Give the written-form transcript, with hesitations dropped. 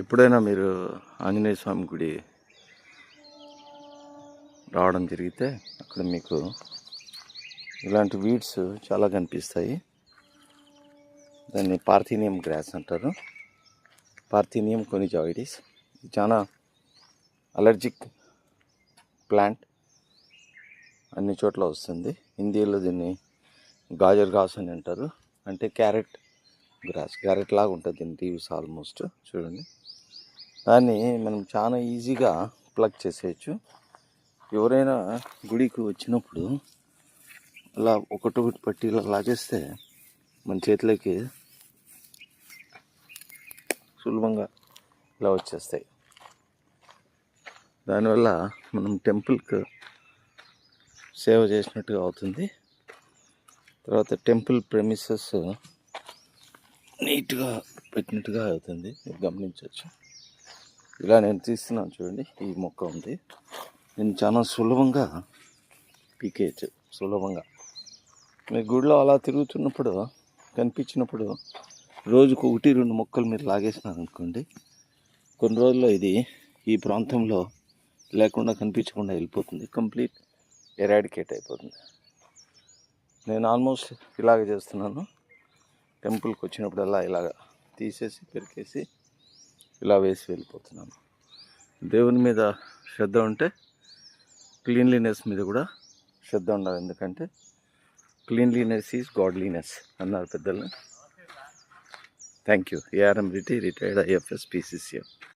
ఎప్పుడైనా మీరు ఆంజనేయ స్వామి గుడి రావడం జరిగితే అక్కడ మీకు ఇలాంటి వీడ్స్ చాలా కనిపిస్తాయి. దాన్ని పార్థీనియం గ్రాస్ అంటారు. పార్థీనియం కొనిజాయిడిస్. చాలా అలర్జిక్ ప్లాంట్, అన్ని చోట్ల వస్తుంది. హిందీలో దీన్ని గాజర్ ఘాస్ అని అంటారు. అంటే క్యారెట్ గ్రాస్, క్యారెట్ లాగా ఉంటుంది దీని లీవ్స్ ఆల్మోస్ట్. చూడండి, దాన్ని మనం చాలా ఈజీగా ప్లగ్ చేసేయచ్చు. ఎవరైనా గుడికి వచ్చినప్పుడు అలా ఒకటొకటి పట్టి ఇలా లాగేస్తే మన చేతిలోకి సులభంగా ఇలా వచ్చేస్తాయి. దానివల్ల మనం టెంపుల్కి సేవ చేసినట్టుగా అవుతుంది. తర్వాత టెంపుల్ ప్రెమిసెస్ నీట్గా పెట్టినట్టుగా అవుతుంది. మీరు గమనించవచ్చు. ఇలా నేను తీస్తున్నాను చూడండి. ఈ మొక్క ఉంది, నేను చాలా సులభంగా పీకేయచ్చు. సులభంగా మీ గుడిలో అలా తిరుగుతున్నప్పుడు కనిపించినప్పుడు రోజుకు 1-2 మొక్కలు మీరు లాగేసినారు అనుకోండి, కొన్ని రోజుల్లో ఇది ఈ ప్రాంతంలో లేకుండా కనిపించకుండా వెళ్ళిపోతుంది. కంప్లీట్ ఎరాడికేట్ అయిపోతుంది. నేను ఆల్మోస్ట్ ఇలాగ చేస్తున్నాను. టెంపుల్కి వచ్చినప్పుడల్లా ఇలాగ తీసేసి పెరికేసి ఇలా వేసి వెళ్ళిపోతున్నాను. దేవుని మీద శ్రద్ధ ఉంటే క్లీన్లీనెస్ మీద కూడా శ్రద్ధ ఉండాలి. ఎందుకంటే క్లీన్లీనెస్ ఈజ్ గాడ్లీనెస్ అన్నారు పెద్దలు. Thank you. ARM retired IFS PCCM.